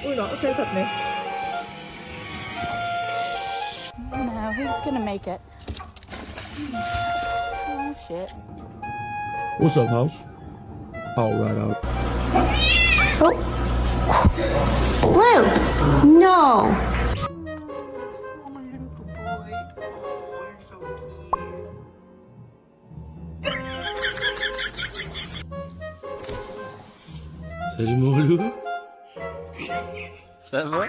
Ui, nó siêu thật này. No, who's gonna make it? Oh shit. What's up, house? All right, out. Blue! No! Oh, my little boy. Oh, you're so cute. Salut, mon loup. Ça va?